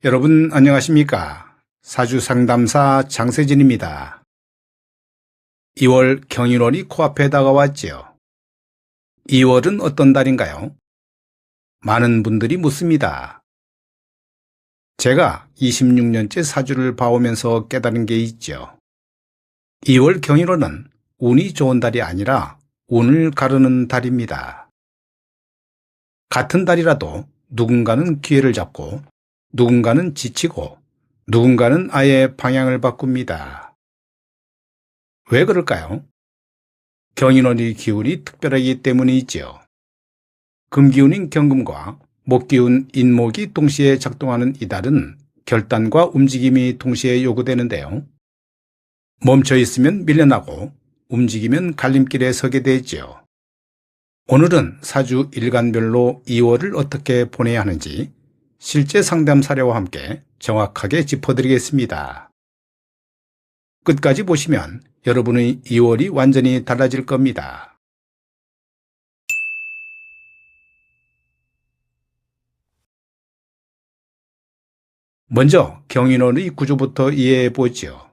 여러분 안녕하십니까? 사주상담사 장세진입니다. 2월 경인월이 코앞에 다가왔지요. 2월은 어떤 달인가요? 많은 분들이 묻습니다. 제가 26년째 사주를 봐오면서 깨달은 게 있죠. 2월 경인월은 운이 좋은 달이 아니라 운을 가르는 달입니다. 같은 달이라도 누군가는 기회를 잡고 누군가는 지치고 누군가는 아예 방향을 바꿉니다. 왜 그럴까요? 경인월의 기운이 특별하기 때문이지요. 금기운인 경금과 목기운 인목이 동시에 작동하는 이 달은 결단과 움직임이 동시에 요구되는데요. 멈춰 있으면 밀려나고 움직이면 갈림길에 서게 되지요. 오늘은 사주 일간별로 2월을 어떻게 보내야 하는지 실제 상담 사례와 함께 정확하게 짚어드리겠습니다. 끝까지 보시면 여러분의 2월이 완전히 달라질 겁니다. 먼저 경인월의 구조부터 이해해 보지요.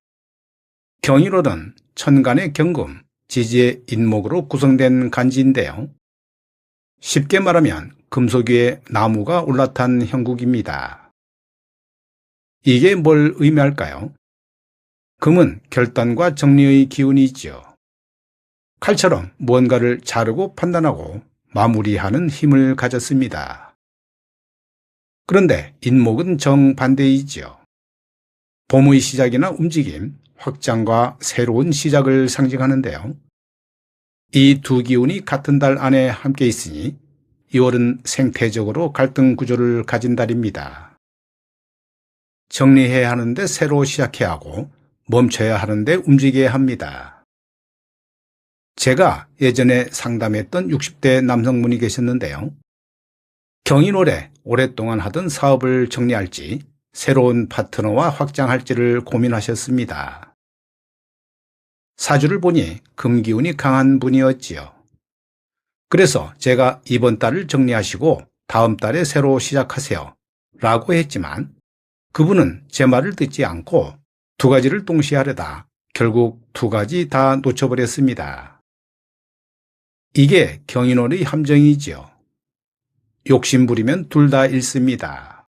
경인월은 천간의 경금, 지지의 인목으로 구성된 간지인데요. 쉽게 말하면 금속 위에 나무가 올라탄 형국입니다. 이게 뭘 의미할까요? 금은 결단과 정리의 기운이지요. 칼처럼 무언가를 자르고 판단하고 마무리하는 힘을 가졌습니다. 그런데 인목은 정반대이지요. 봄의 시작이나 움직임, 확장과 새로운 시작을 상징하는데요. 이 두 기운이 같은 달 안에 함께 있으니 2월은 생태적으로 갈등 구조를 가진 달입니다. 정리해야 하는데 새로 시작해야 하고 멈춰야 하는데 움직여야 합니다. 제가 예전에 상담했던 60대 남성분이 계셨는데요. 경인월에 오랫동안 하던 사업을 정리할지 새로운 파트너와 확장할지를 고민하셨습니다. 사주를 보니 금기운이 강한 분이었지요. 그래서 제가 이번 달을 정리하시고 다음 달에 새로 시작하세요 라고 했지만 그분은 제 말을 듣지 않고 두 가지를 동시에 하려다 결국 두 가지 다 놓쳐버렸습니다. 이게 경인월의 함정이지요. 욕심부리면 둘 다 잃습니다.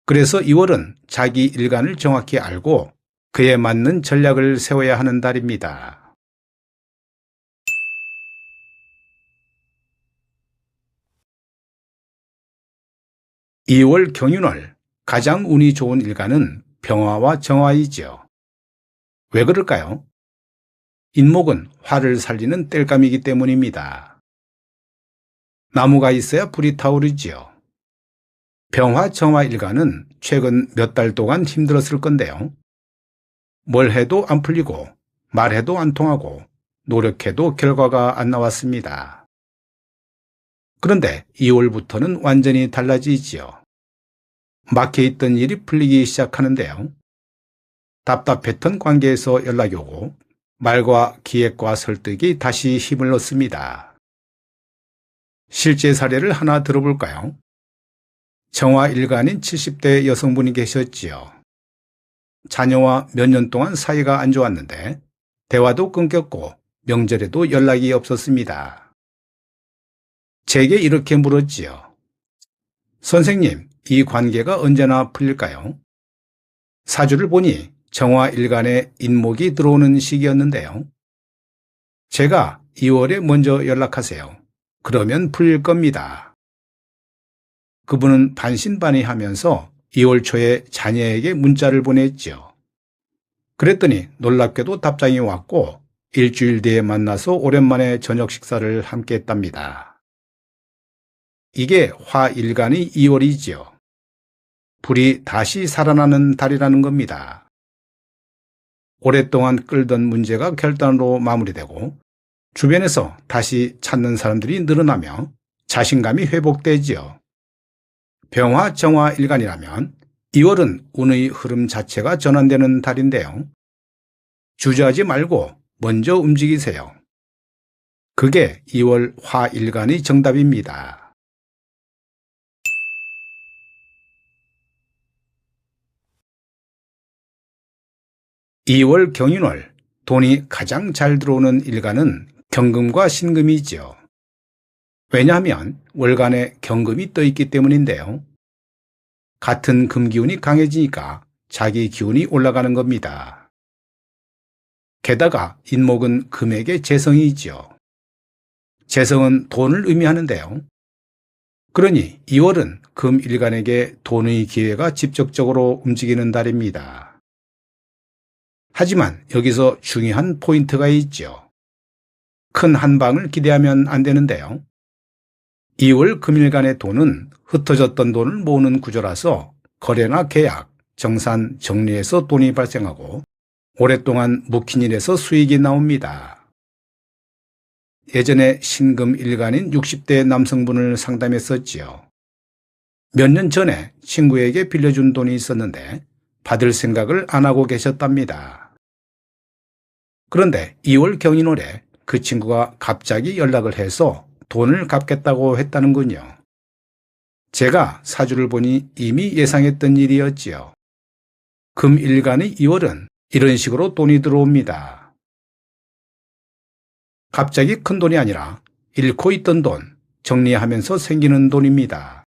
그래서 2월은 자기 일간을 정확히 알고 그에 맞는 전략을 세워야 하는 달입니다. 2월 경인월 가장 운이 좋은 일간은 병화와 정화이지요. 왜 그럴까요? 인목은 화를 살리는 땔감이기 때문입니다. 나무가 있어야 불이 타오르지요. 병화 정화 일간은 최근 몇 달 동안 힘들었을 건데요. 뭘 해도 안 풀리고 말해도 안 통하고 노력해도 결과가 안 나왔습니다. 그런데 2월부터는 완전히 달라지지요. 막혀있던 일이 풀리기 시작하는데요. 답답했던 관계에서 연락이 오고 말과 기획과 설득이 다시 힘을 얻습니다. 실제 사례를 하나 들어볼까요? 정화 일간인 70대 여성분이 계셨지요. 자녀와 몇 년 동안 사이가 안 좋았는데 대화도 끊겼고 명절에도 연락이 없었습니다. 제게 이렇게 물었지요. 선생님, 이 관계가 언제나 풀릴까요? 사주를 보니 정화 일간에 인목이 들어오는 시기였는데요. 제가 2월에 먼저 연락하세요. 그러면 풀릴 겁니다. 그분은 반신반의하면서 2월 초에 자녀에게 문자를 보냈지요. 그랬더니 놀랍게도 답장이 왔고 일주일 뒤에 만나서 오랜만에 저녁 식사를 함께 했답니다. 이게 화일간의 2월이지요. 불이 다시 살아나는 달이라는 겁니다. 오랫동안 끌던 문제가 결단으로 마무리되고 주변에서 다시 찾는 사람들이 늘어나며 자신감이 회복되지요. 병화 정화 일간이라면 2월은 운의 흐름 자체가 전환되는 달인데요. 주저하지 말고 먼저 움직이세요. 그게 2월 화일간의 정답입니다. 2월 경인월 돈이 가장 잘 들어오는 일간은 경금과 신금이지요. 왜냐하면 월간에 경금이 떠 있기 때문인데요. 같은 금 기운이 강해지니까 자기 기운이 올라가는 겁니다. 게다가 인목은 금액의 재성이지요. 재성은 돈을 의미하는데요. 그러니 2월은 금 일간에게 돈의 기회가 직접적으로 움직이는 달입니다. 하지만 여기서 중요한 포인트가 있죠. 큰 한방을 기대하면 안 되는데요. 2월 금일간의 돈은 흩어졌던 돈을 모으는 구조라서 거래나 계약, 정산, 정리에서 돈이 발생하고 오랫동안 묵힌 일에서 수익이 나옵니다. 예전에 신금 일간인 60대 남성분을 상담했었지요. 몇 년 전에 친구에게 빌려준 돈이 있었는데 받을 생각을 안 하고 계셨답니다. 그런데 2월 경인월에 그 친구가 갑자기 연락을 해서 돈을 갚겠다고 했다는군요. 제가 사주를 보니 이미 예상했던 일이었지요. 금일간의 2월은 이런 식으로 돈이 들어옵니다. 갑자기 큰 돈이 아니라 잃고 있던 돈, 정리하면서 생기는 돈입니다.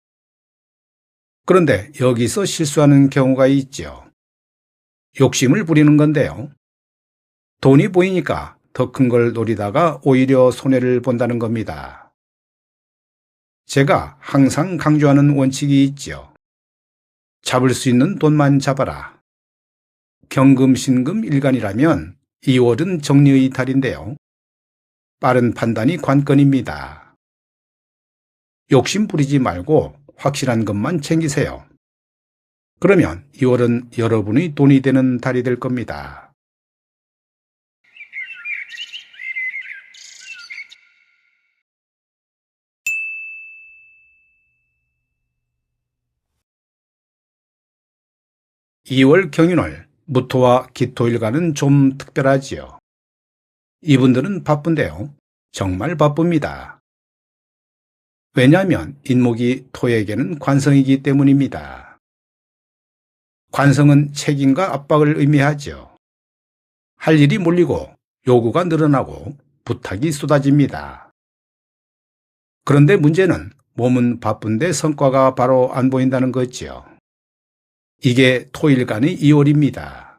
그런데 여기서 실수하는 경우가 있죠. 욕심을 부리는 건데요. 돈이 보이니까 더 큰 걸 노리다가 오히려 손해를 본다는 겁니다. 제가 항상 강조하는 원칙이 있죠. 잡을 수 있는 돈만 잡아라. 경금, 신금, 일간이라면 2월은 정리의 달인데요. 빠른 판단이 관건입니다. 욕심 부리지 말고 확실한 것만 챙기세요. 그러면 2월은 여러분의 돈이 되는 달이 될 겁니다. 2월 경인월 무토와 기토일간은 좀 특별하지요. 이분들은 바쁜데요. 정말 바쁩니다. 왜냐하면 인목이 토에게는 관성이기 때문입니다. 관성은 책임과 압박을 의미하죠. 할 일이 몰리고 요구가 늘어나고 부탁이 쏟아집니다. 그런데 문제는 몸은 바쁜데 성과가 바로 안 보인다는 거지요. 이게 토일간의 2월입니다.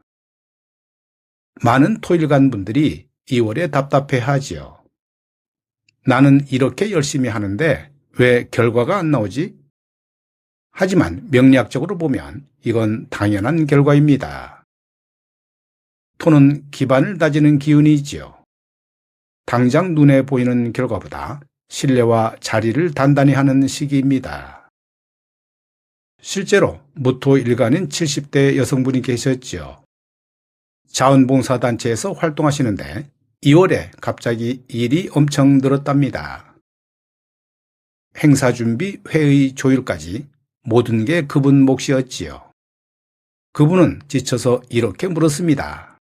많은 토일간 분들이 2월에 답답해하지요. 나는 이렇게 열심히 하는데 왜 결과가 안 나오지? 하지만 명리학적으로 보면 이건 당연한 결과입니다. 토는 기반을 다지는 기운이지요. 당장 눈에 보이는 결과보다 신뢰와 자리를 단단히 하는 시기입니다. 실제로 무토 일간인 70대 여성분이 계셨지요. 자원봉사단체에서 활동하시는데 2월에 갑자기 일이 엄청 늘었답니다. 행사 준비, 회의 조율까지 모든 게 그분 몫이었지요. 그분은 지쳐서 이렇게 물었습니다.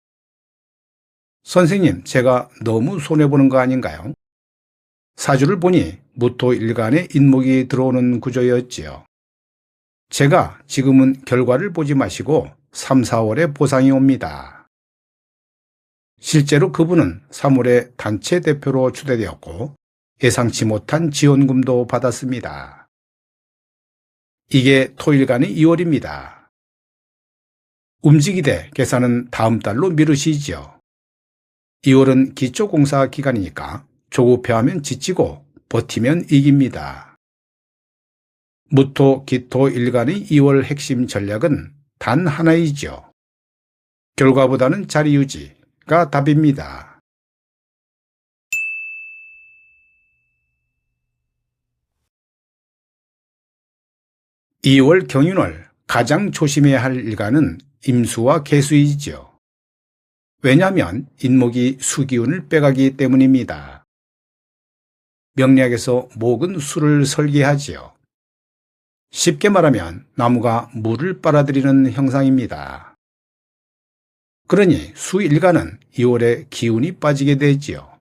선생님, 제가 너무 손해보는 거 아닌가요? 사주를 보니 무토 일간에 인목이 들어오는 구조였지요. 제가 지금은 결과를 보지 마시고 3, 4월에 보상이 옵니다. 실제로 그분은 3월에 단체 대표로 추대되었고 예상치 못한 지원금도 받았습니다. 이게 토일간의 2월입니다. 움직이되 계산은 다음 달로 미루시지요. 2월은 기초공사 기간이니까 조급해하면 지치고 버티면 이깁니다. 무토, 기토, 일간의 2월 핵심 전략은 단 하나이죠. 결과보다는 자리 유지가 답입니다. 2월 경인월 가장 조심해야 할 일간은 임수와 계수이지요. 왜냐하면 인목이 수기운을 빼가기 때문입니다. 명리학에서 목은 수를 설계하지요. 쉽게 말하면 나무가 물을 빨아들이는 형상입니다. 그러니 수일간은 2월에 기운이 빠지게 되지요.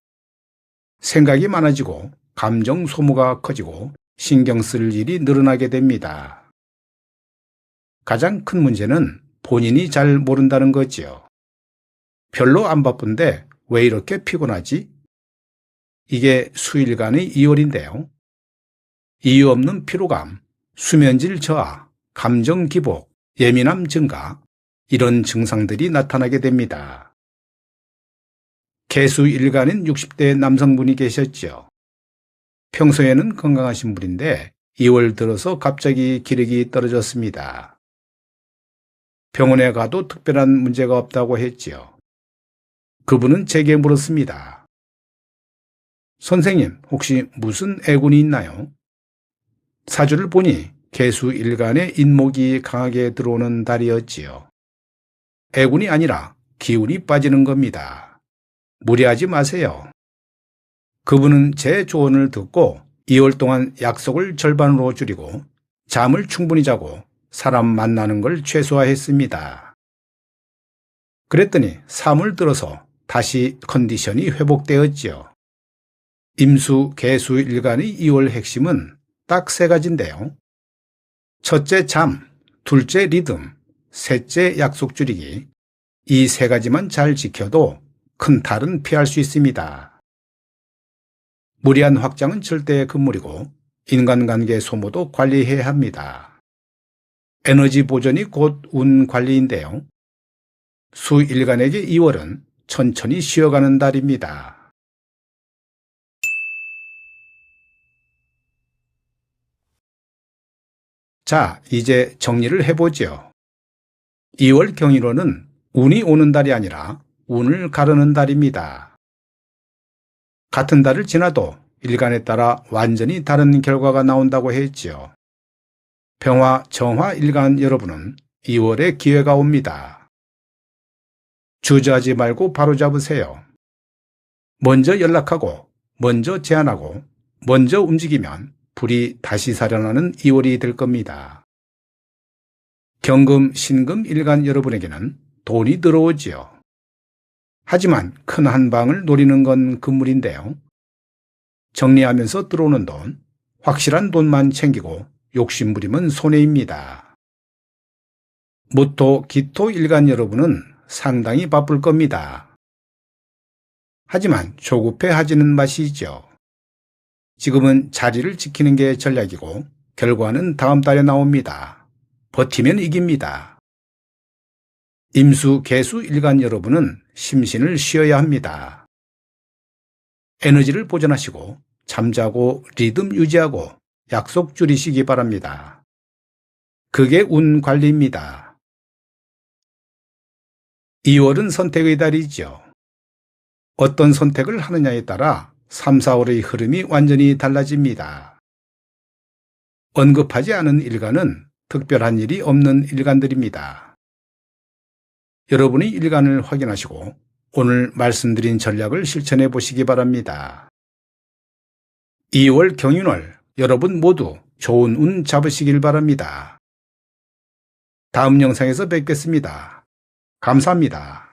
생각이 많아지고 감정 소모가 커지고 신경 쓸 일이 늘어나게 됩니다. 가장 큰 문제는 본인이 잘 모른다는 거지요. 별로 안 바쁜데 왜 이렇게 피곤하지? 이게 수일간의 2월인데요. 이유 없는 피로감, 수면질 저하, 감정 기복, 예민함 증가, 이런 증상들이 나타나게 됩니다. 개수일간인 60대 남성분이 계셨죠. 평소에는 건강하신 분인데 2월 들어서 갑자기 기력이 떨어졌습니다. 병원에 가도 특별한 문제가 없다고 했지요. 그분은 제게 물었습니다. 선생님, 혹시 무슨 애군이 있나요? 사주를 보니 개수일간에 인목이 강하게 들어오는 달이었지요. 애군이 아니라 기운이 빠지는 겁니다. 무리하지 마세요. 그분은 제 조언을 듣고 2월 동안 약속을 절반으로 줄이고 잠을 충분히 자고 사람 만나는 걸 최소화했습니다. 그랬더니 3월 들어서 다시 컨디션이 회복되었지요. 임수, 개수 일간의 2월 핵심은 딱 3가지인데요. 첫째 잠, 둘째 리듬, 셋째 약속 줄이기. 이 3가지만 잘 지켜도 큰 탈은 피할 수 있습니다. 무리한 확장은 절대 금물이고 인간관계 소모도 관리해야 합니다. 에너지 보존이 곧 운 관리인데요. 수일간에게 2월은 천천히 쉬어가는 달입니다. 자, 이제 정리를 해보죠. 2월 경일호는 운이 오는 달이 아니라 운을 가르는 달입니다. 같은 달을 지나도 일간에 따라 완전히 다른 결과가 나온다고 했지요. 병화, 정화 일간 여러분은 2월에 기회가 옵니다. 주저하지 말고 바로 잡으세요. 먼저 연락하고, 먼저 제안하고, 먼저 움직이면 불이 다시 살아나는 2월이 될 겁니다. 경금, 신금 일간 여러분에게는 돈이 들어오지요. 하지만 큰 한 방을 노리는 건 금물인데요. 정리하면서 들어오는 돈, 확실한 돈만 챙기고 욕심부리면 손해입니다. 무토, 기토 일간 여러분은 상당히 바쁠 겁니다. 하지만 조급해하지는 마시죠. 지금은 자리를 지키는 게 전략이고 결과는 다음 달에 나옵니다. 버티면 이깁니다. 임수, 개수 일간 여러분은 심신을 쉬어야 합니다. 에너지를 보존하시고 잠자고 리듬 유지하고 약속 줄이시기 바랍니다. 그게 운 관리입니다. 2월은 선택의 달이죠. 어떤 선택을 하느냐에 따라 3, 4월의 흐름이 완전히 달라집니다. 언급하지 않은 일간은 특별한 일이 없는 일간들입니다. 여러분의 일간을 확인하시고 오늘 말씀드린 전략을 실천해 보시기 바랍니다. 2월 경윤월 여러분 모두 좋은 운 잡으시길 바랍니다. 다음 영상에서 뵙겠습니다. 감사합니다.